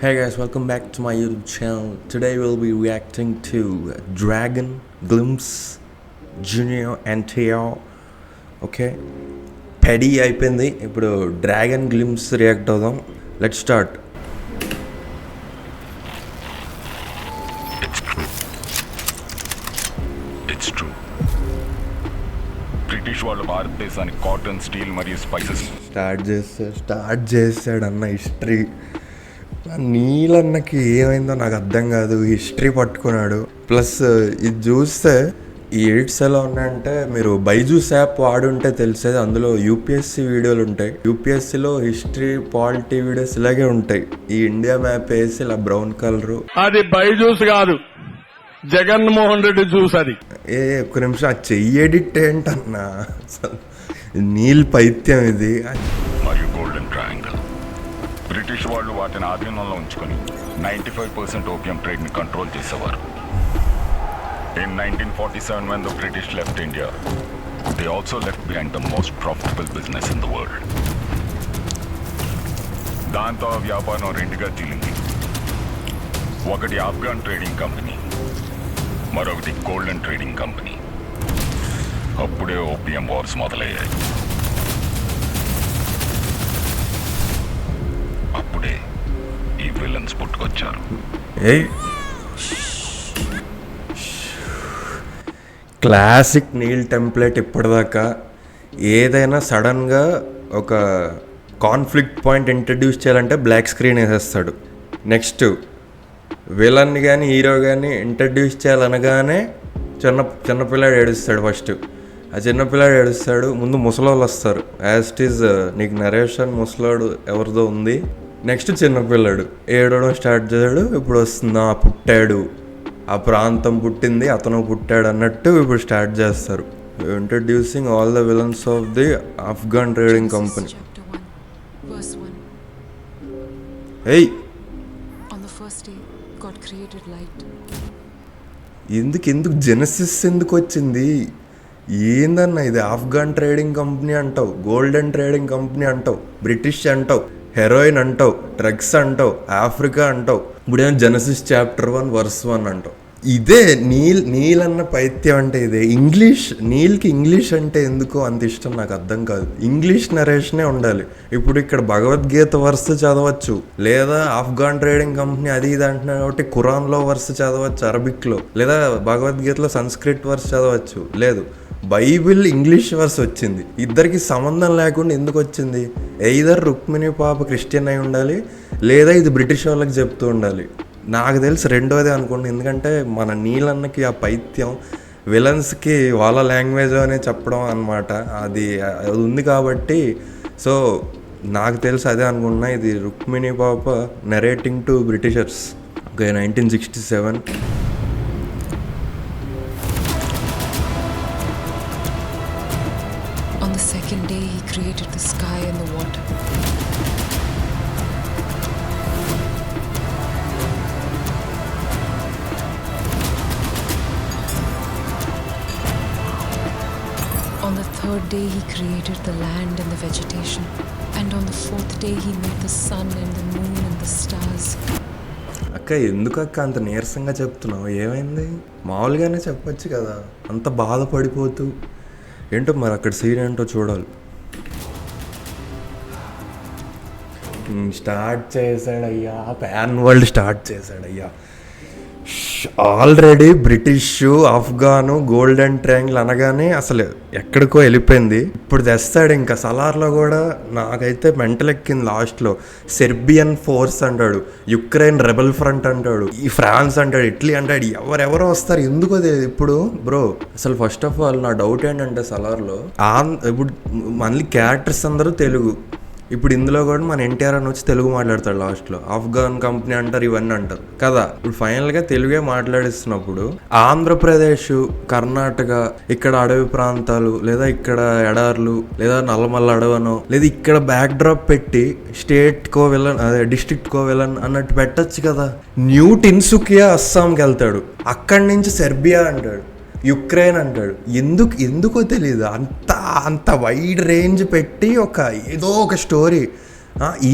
Hey guys, welcome back to my YouTube channel. Today we'll be reacting to Dragon Glimpse Junior NTR. Okay, Paddy అయిపోయింది. ఇప్పుడు dragon glimpse react అవుదాం. Let's start. It's true. British వాళ్ళు భారతదేశానికి cotton, steel మరియు spices start చేశాడు అన్న history. నీలన్నకి ఏమైందో నాకు అర్థం కాదు. హిస్టరీ పట్టుకున్నాడు. ప్లస్ ఇది చూస్తే ఈ ఎడిట్స్ ఎలా ఉన్నాయంటే, మీరు బైజూస్ యాప్ వాడుంటే తెలిసేది. అందులో యూపీఎస్సీ వీడియోలు ఉంటాయి. యూపీఎస్సీలో హిస్టరీ, పాలిటీ వీడియోస్ ఇలాగే ఉంటాయి. ఈ ఇండియా మ్యాప్ వేసి ఇలా బ్రౌన్ కలరు. అది బైజూస్ కాదు, జగన్మోహన్ రెడ్డి జ్యూస్. అది ఒక్క నిమిషం, ఆ చెయ్యి ఎడిట్ ఏంటన్నా, నీల్ పైత్యం ఇది. మరియు గోల్డెన్ ట్రయాంగిల్. బ్రిటిష్ వాళ్ళు వాటిని ఆధీనంలో ఉంచుకొని 95% ఓపియం ట్రేడ్ ని కంట్రోల్ చేసేవారు. In 1947, when the British left India, they also left behind the most profitable business in the world. దాంతో ఆ వ్యాపారం రెండుగా చీలింది. ఒకటి ఆఫ్ఘన్ ట్రేడింగ్ కంపెనీ, మరొకటి గోల్డెన్ ట్రేడింగ్ కంపెనీ. అప్పుడే ఓపియం వార్స్ మొదలయ్యాయి. అప్పుడే ఈ విలన్స్ పుట్టుకొచ్చారు. Classic Neel template. ఇప్పటిదాకా ఏదైనా సడన్గా ఒక కాన్ఫ్లిక్ట్ పాయింట్ ఇంట్రడ్యూస్ చేయాలంటే బ్లాక్ స్క్రీన్ వేసేస్తాడు. నెక్స్ట్ విలన్ని కానీ హీరో కానీ ఇంట్రడ్యూస్ చేయాలనగానే చిన్నపిల్లాడు ఏడుస్తాడు. ఫస్ట్ ఆ చిన్నపిల్లాడు ఏడుస్తాడు, ముందు ముసలోళ్ళు వస్తారు. యాజ్ ఇట్ ఈజ్ నీకు నరేషన్ ముసలోడు ఎవరిదో ఉంది. నెక్స్ట్ చిన్నపిల్లాడు ఏడవడం స్టార్ట్ చేశాడు. ఇప్పుడు వస్తుంది పుట్టాడు, ఆ ప్రాంతం పుట్టింది, అతను పుట్టాడు అన్నట్టు ఇప్పుడు స్టార్ట్ చేస్తారు. Introducing all the villains of the Afghan trading company. ఏయ్, ఎందుకు జెనసిస్ ఎందుకు వచ్చింది? ఏందన్నా ఇది? ఆఫ్ఘన్ ట్రేడింగ్ కంపెనీ అంటావు, గోల్డెన్ ట్రేడింగ్ కంపెనీ అంటావు, బ్రిటిష్ అంటావు, హెరోయిన్ అంటావు, డ్రగ్స్ అంటావు, ఆఫ్రికా అంటావు, ఇప్పుడేమో జెనసిస్ చాప్టర్ 1 verse 1 అంటావు. ఇదే నీల్ అన్న పైత్యం అంటే ఇదే. నీల్కి ఇంగ్లీష్ అంటే ఎందుకో అంత ఇష్టం, నాకు అర్థం కాదు. ఇంగ్లీష్ నరేషనే ఉండాలి. ఇప్పుడు ఇక్కడ భగవద్గీత వర్స్ చదవచ్చు, లేదా ఆఫ్ఘన్ ట్రేడింగ్ కంపెనీ అది ఇది అంటున్నారు కాబట్టి ఖురాన్లో వర్స్ చదవచ్చు అరబిక్లో, లేదా భగవద్గీతలో సంస్కృత్ వర్స్ చదవచ్చు. లేదు, బైబిల్ ఇంగ్లీష్ వర్స్ వచ్చింది. ఇద్దరికి సంబంధం లేకుండా ఎందుకు వచ్చింది? ఎయిదర్ రుక్మిణి పాప క్రిస్టియన్ అయి ఉండాలి, లేదా ఇది బ్రిటిష్ వాళ్ళకి చెప్తూ ఉండాలి. నాకు తెలిసి రెండోదే అనుకోండి. ఎందుకంటే మన నీలన్నకి ఆ పైత్యం విలన్స్కి వాళ్ళ లాంగ్వేజ్ అనే చెప్పడం అనమాట. అది ఉంది కాబట్టి సో నాకు తెలిసి అదే అనుకుంటున్నా. ఇది రుక్మిణి పాప narrating to Britishers. Okay, 1967. On the second day, he created the sky and the water. On the third day, he created the land and the vegetation. And on the fourth day, he made the sun and the moon and the stars. అక్క, ఎందుకు అక్క అంత నీరసంగా చెప్తున్నావు? ఏమైంది? మామూలుగానే చెప్పచ్చు కదా, అంత బాధపడిపోతూ. ఏంటో మరి అక్కడ సీన్ ఏంటో చూడాలి. స్టార్ట్ చేశాడయ్యా, ప్యాన్ వరల్డ్ స్టార్ట్ చేశాడయ్యా. Already British, Afghan, golden triangle అనగానే అసలు ఎక్కడికో వెళ్ళిపోయింది. ఇప్పుడు తెస్తాడు ఇంకా సలార్లో కూడా. నాకైతే మెంటల్ ఎక్కింది లాస్ట్లో. సెర్బియన్ ఫోర్స్ అంటాడు, యుక్రెయిన్ రెబల్ ఫ్రంట్ అంటాడు, ఈ ఫ్రాన్స్ అంటాడు, ఇటలీ అంటాడు. ఎవరెవరో వస్తారు, ఎందుకో తెలియదు. ఇప్పుడు బ్రో అసలు ఫస్ట్ ఆఫ్ ఆల్ నా డౌట్ ఏంటంటే సలార్లో ఇప్పుడు మళ్ళీ క్యారెక్టర్స్ అందరూ తెలుగు. ఇప్పుడు ఇందులో కూడా మన ఎన్టీఆర్ అని వచ్చి తెలుగు మాట్లాడతాడు లాస్ట్లో. ఆఫ్ఘన్ కంపెనీ అంటారు, ఇవన్నీ అంటారు కదా. ఇప్పుడు ఫైనల్గా తెలుగే మాట్లాడిస్తున్నప్పుడు ఆంధ్రప్రదేశ్, కర్ణాటక, ఇక్కడ అడవి ప్రాంతాలు, లేదా ఇక్కడ ఎడార్లు, లేదా నల్లమల్ల అడవనో, లేదా ఇక్కడ బ్యాక్ డ్రాప్ పెట్టి స్టేట్ కో విలన్, అదే డిస్ట్రిక్ట్ కో విలన్ అన్నట్టు పెట్టచ్చు కదా. న్యూ టిన్సుకియా అస్సాంకి వెళ్తాడు, అక్కడి నుంచి సెర్బియా అంటాడు, యుక్రెయిన్ అంటాడు. ఎందుకో తెలియదు. అంత వైడ్ రేంజ్ పెట్టి ఏదో ఒక స్టోరీ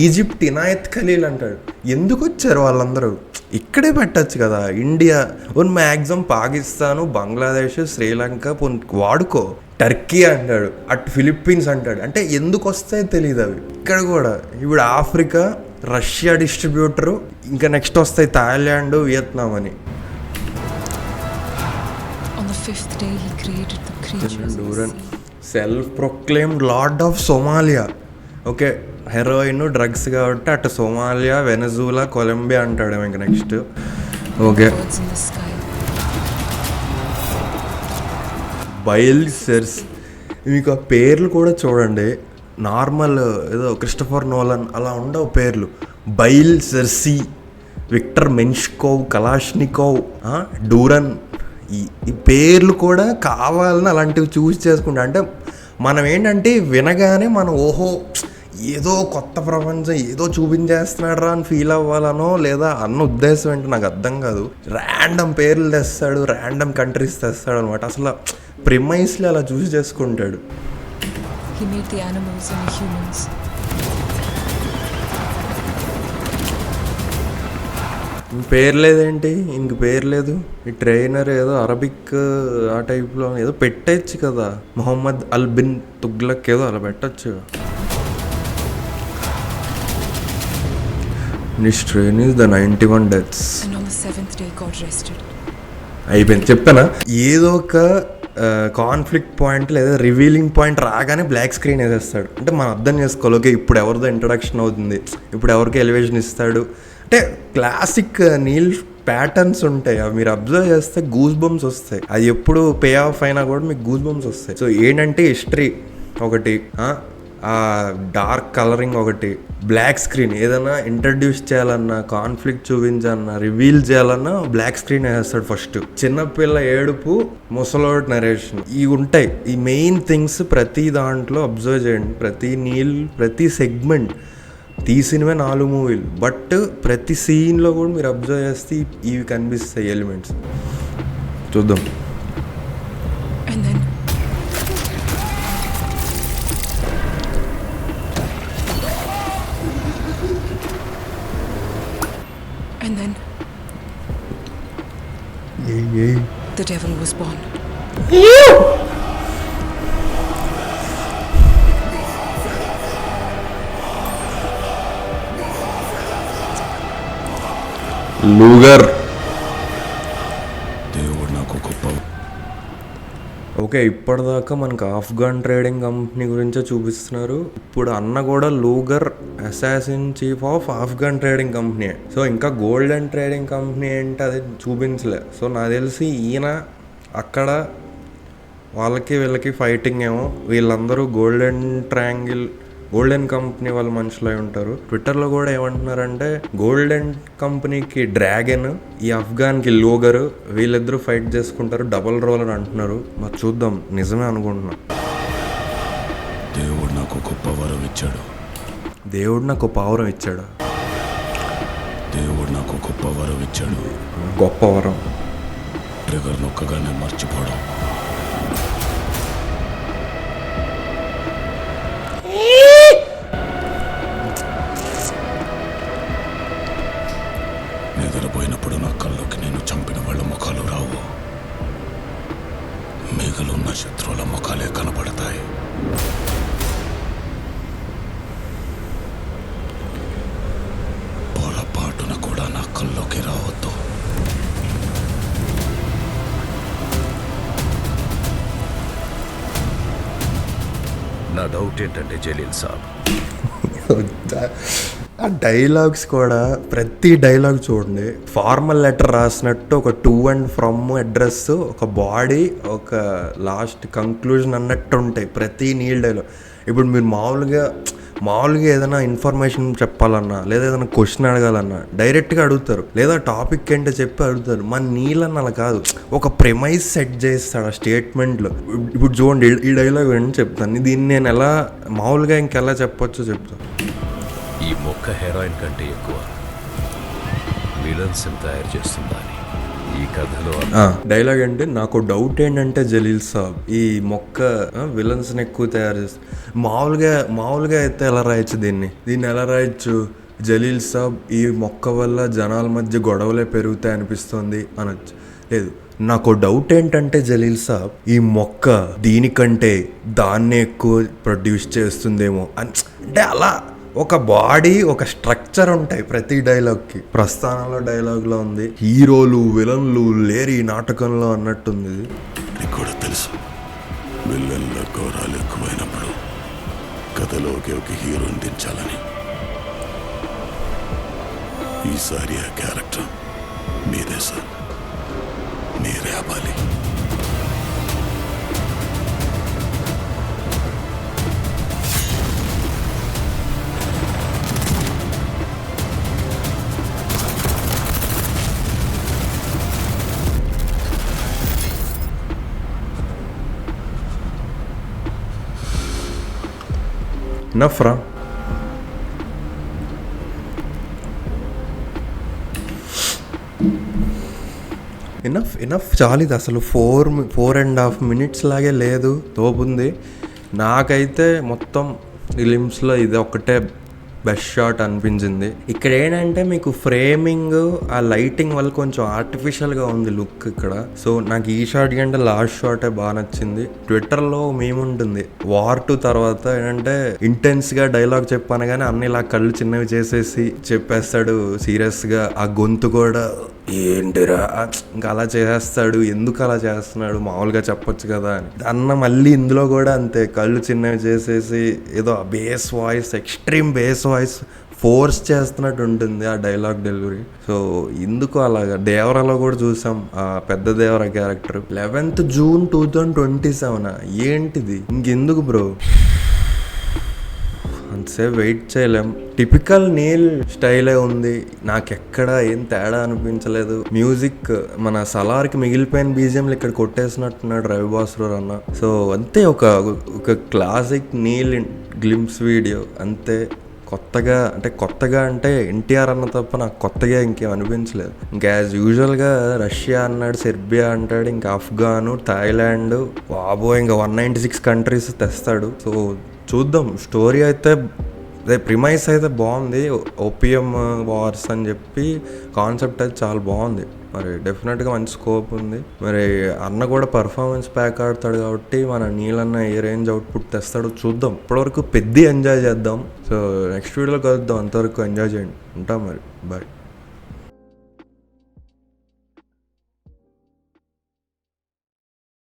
ఈజిప్ట్ ఇనాయత్ ఖలీల్ అంటాడు. ఎందుకు వచ్చారు వాళ్ళందరూ? ఇక్కడే పెట్టచ్చు కదా. ఇండియా మ్యాక్సిమం పాకిస్తాను, బంగ్లాదేశ్, శ్రీలంక వాడుకో. టర్కీ అంటాడు, అటు ఫిలిప్పీన్స్ అంటాడు. అంటే ఎందుకు వస్తాయో తెలియదు అవి. ఇక్కడ కూడా ఇప్పుడు ఆఫ్రికా, రష్యా డిస్ట్రిబ్యూటరు, ఇంకా నెక్స్ట్ వస్తాయి థాయిలాండ్, వియత్నాం అని. On the fifth day, he created the creatures of the sea. Self proclaimed lord of Somalia. Okay, heroine, drugs కాబట్టి అటు సోమాలియా, వెనజులా, కొలంబియా అంటాడు ఇంకా next. Okay, Birds in the sky. Bile SERS. మీకు ఆ పేర్లు కూడా చూడండి, నార్మల్ ఏదో క్రిస్టఫర్ నోలన్ అలా ఉండవు పేర్లు. బైల్ సెర్సీ, విక్టర్ మెన్ష్కోవ్, కలాష్నికోవ్, డూరన్. ఈ పేర్లు కూడా కావాలని అలాంటివి చూస్ చేసుకుంటా. అంటే మనం ఏంటంటే వినగానే మనం ఓహో ఏదో కొత్త ప్రపంచం ఏదో చూపించేస్తున్నాడు రా అని ఫీల్ అవ్వాలనో లేదా అన్న ఉద్దేశం ఏంటో నాకు అర్థం కాదు. ర్యాండమ్ పేర్లు తెస్తాడు, ర్యాండమ్ కంట్రీస్ తెస్తాడు అనమాట. అసలు ప్రిమైస్లో అలా చూస్ చేసుకుంటాడు. He made the animals and the humans. పేరు లేదేంటి? ఇంక పేరు లేదు. ఈ ట్రైనర్ ఏదో అరబిక్ ఆ టైప్లో ఏదో పెట్టచ్చు కదా, మొహమ్మద్ అల్ బిన్ తుగ్లక్ ఏదో అలా పెట్టచ్చు. This train is the 91 deaths. And on the seventh day, God rested. అయిపోయింది, చెప్పానా? ఏదో ఒక కాన్ఫ్లిక్ట్ పాయింట్ లేదా రివీలింగ్ పాయింట్ రాగానే బ్లాక్ స్క్రీన్ వేసేస్తాడు. అంటే మనం అర్థం చేసుకోవాలి, ఓకే ఇప్పుడు ఎవరిదో ఇంట్రడక్షన్ అవుతుంది, ఇప్పుడు ఎవరికి ఎలివేషన్ ఇస్తాడు. అంటే క్లాసిక్ నీల్ ప్యాటర్న్స్ ఉంటాయి, అవి మీరు అబ్జర్వ్ చేస్తే గూస్ బంప్స్ వస్తాయి. అది ఎప్పుడు పే ఆఫ్ అయినా కూడా మీకు గూస్ బంప్స్ వస్తాయి. సో ఏంటంటే హిస్టరీ ఒకటి, ఆ డార్క్ కలరింగ్ ఒకటి, బ్లాక్ స్క్రీన్. ఏదైనా ఇంట్రడ్యూస్ చేయాలన్నా, కాన్ఫ్లిక్ట్ చూపించాలన్నా, రివీల్ చేయాలన్నా బ్లాక్ స్క్రీన్ వేస్తాడు ఫస్ట్. చిన్నపిల్ల ఏడుపు, ముసలోడ్ నరేషన్, ఇవి ఉంటాయి. ఈ మెయిన్ థింగ్స్ ప్రతి దాంట్లో అబ్జర్వ్ చేయండి. ప్రతి నీల్, ప్రతి సెగ్మెంట్ తీసినవే 4 మూవీలు, బట్ ప్రతి సీన్లో కూడా మీరు అబ్జర్వ్ చేస్తే ఇవి కనిపిస్తాయి ఎలిమెంట్స్. చూద్దాం. And then the devil was born. లూగర్. దేవుడు నాకు గొప్ప. ఓకే, ఇప్పటిదాకా మనకు ఆఫ్ఘన్ ట్రేడింగ్ కంపెనీ గురించే చూపిస్తున్నారు. ఇప్పుడు అన్న కూడా లూగర్ assassin chief of Afghan trading company. So ఇంకా గోల్డెన్ ట్రేడింగ్ కంపెనీ ఏంటి అది చూపించలే. సో నాకు తెలిసి ఈయన అక్కడ వాళ్ళకి వీళ్ళకి ఫైటింగ్ ఏమో. వీళ్ళందరూ గోల్డెన్ కంపెనీ వాళ్ళ మనుషులై ఉంటారు. ట్విట్టర్లో కూడా ఏమంటున్నారంటే గోల్డెన్ కంపెనీకి డ్రాగన్, ఈ ఆఫ్ఘన్కి లూగర్, వీళ్ళిద్దరూ ఫైట్ చేసుకుంటారు, డబుల్ రోల్ అని అంటున్నారు. మరి చూద్దాం, నిజమే అనుకుంటున్నా. దేవుడు నాకు గొప్ప వరం ఇచ్చాడు. దేవుడు నాకు పావురం ఇచ్చాడు. దేవుడు నాకు గొప్ప వరం ఇచ్చాడు. గొప్ప వరం. ట్రిగర్ నొక్కగానే మర్చిపోవడం. నిద్రపోయినప్పుడు నా కళ్ళలోకి నేను చంపిన వాళ్ళ ముఖాలు రావు. మిగిలిన శత్రువుల ముఖాలే కనపడతాయి. పొరపాటున కూడా నా కళ్ళలోకి రావద్దు. నా డౌట్ ఏంటంటే జలీల్ సాబ్, ఆ డైలాగ్స్ కూడా ప్రతి డైలాగ్ చూడండి, ఫార్మల్ లెటర్ రాసినట్టు ఒక టు అండ్ ఫ్రమ్ అడ్రస్, ఒక బాడీ, ఒక లాస్ట్ కంక్లూజన్ అన్నట్టు ఉంటాయి ప్రతి నీల్ డైలాగ్. ఇప్పుడు మీరు మామూలుగా ఏదైనా ఇన్ఫర్మేషన్ చెప్పాలన్నా లేదా ఏదైనా క్వశ్చన్ అడగాలన్నా డైరెక్ట్గా అడుగుతారు, లేదా టాపిక్ ఏంటో చెప్పి అడుగుతారు. మన నీళ్ళని అలా కాదు, ఒక ప్రెమైజ్ సెట్ చేస్తాడు ఆ స్టేట్మెంట్లో. ఇప్పుడు చూడండి, ఈ డైలాగ్ ఏంటి చెప్తాను, దీన్ని నేను ఎలా మామూలుగా ఇంకెలా చెప్పొచ్చో చెప్తాను. ఈ మొక్క హెరాయిన్ కంటే ఎక్కువ విలన్స్ తయారు చేస్తుందా అని ఈ కథలో డైలాగ్ అంటే నాకు డౌట్ ఏంటంటే జలీల్ సాబ్ ఈ మొక్క విలన్స్ ఎక్కువ తయారు చేస్తుంది. మామూలుగా అయితే ఎలా రాయొచ్చు దీన్ని ఎలా రాయొచ్చు, జలీల్ సాబ్ ఈ మొక్క వల్ల జనాల మధ్య గొడవలే పెరుగుతాయి అనిపిస్తుంది అనొచ్చు. లేదు, నాకు డౌట్ ఏంటంటే జలీల్ సాబ్ ఈ మొక్క దీనికంటే దాన్నే ఎక్కువ ప్రొడ్యూస్ చేస్తుందేమో అంటే అలా ఒక బాడీ ఒక స్ట్రక్చర్ ఉంటాయి ప్రతి డైలాగ్కి. ప్రస్థానంలో డైలాగ్లో ఉంది హీరోలు విలన్లు లేరు ఈ నాటకంలో అన్నట్టుంది. నీకు కూడా తెలుసు, విల్లన్ల ఘోరాలు ఎక్కువైనప్పుడు కథలోకి ఒక హీరోని దించాలని. ఈసారి ఆ క్యారెక్టర్ మీదే సార్, మీరే ఆపాలి. నఫ్రా ఇనఫ్ చాలు. ఇది అసలు 4.5 minutes లాగే లేదు, తోపుంది. నాకైతే మొత్తం ఫిలిమ్స్లో ఇది ఒకటే బెస్ట్ షాట్ అనిపించింది. ఇక్కడ ఏంటంటే మీకు ఫ్రేమింగ్ ఆ లైటింగ్ వల్ల కొంచెం ఆర్టిఫిషియల్గా ఉంది లుక్ ఇక్కడ. సో నాకు ఈ షాట్ కంటే లాస్ట్ షాటే బాగా నచ్చింది. ట్విట్టర్లో మేముంటుంది వార్ 2 తర్వాత ఏంటంటే ఇంటెన్స్గా డైలాగ్ చెప్పాను కానీ అన్ని ఇలా కళ్ళు చిన్నవి చేసేసి చెప్పేస్తాడు సీరియస్గా. ఆ గొంతు కూడా ఏంటిరా ఇంకా అలా చేసేస్తాడు. ఎందుకు అలా చేస్తున్నాడు, మామూలుగా చెప్పొచ్చు కదా అని. అన్న మళ్ళీ ఇందులో కూడా అంతే, కళ్ళు చిన్నవి చేసేసి ఏదో base voice, extreme base voice force చేస్తున్నట్టు ఉంటుంది ఆ డైలాగ్ డెలివరీ. సో ఎందుకు అలాగా దేవరాలో కూడా చూసాం ఆ పెద్ద దేవర క్యారెక్టర్. 11th June 2027 ఏంటిది, ఇంకెందుకు బ్రో అంతసేపు వెయిట్ చేయలేం. టిపికల్ నీల్ స్టైలే ఉంది, నాకెక్కడ ఏం తేడా అనిపించలేదు. మ్యూజిక్ మన సలార్కి మిగిలిపోయిన బీజియంలు ఇక్కడ కొట్టేసినట్టున్నాడు రవి బాస్రూర్ అన్న. సో అంతే, ఒక క్లాసిక్ నీల్ గ్లింప్స్ వీడియో అంతే. కొత్తగా అంటే ఎన్టీఆర్ అన్న తప్ప నాకు కొత్తగా ఇంకేం అనిపించలేదు. ఇంకా యాజ్ యూజువల్గా రష్యా అన్నాడు, సెర్బియా అంటాడు, ఇంకా ఆఫ్ఘాను, థాయిలాండ్, బాబో ఇంకా 196 కంట్రీస్ తెస్తాడు. సో చూద్దాం. స్టోరీ అయితే ప్రిమైస్ అయితే బాగుంది, ఓపియం వార్స్ అని చెప్పి కాన్సెప్ట్ అయితే చాలా బాగుంది. మరి డెఫినెట్గా మంచి స్కోప్ ఉంది. మరి అన్న కూడా పర్ఫార్మెన్స్ ప్యాక్ ఆడతాడు కాబట్టి మన నీలన్న ఏ రేంజ్ అవుట్పుట్ తెస్తాడో చూద్దాం. ఇప్పటివరకు పెద్ద ఎంజాయ్ చేద్దాం. సో నెక్స్ట్ వీడియోలో కలుద్దాం, అంతవరకు ఎంజాయ్ చేయండి. ఉంటాం మరి, బాయ్.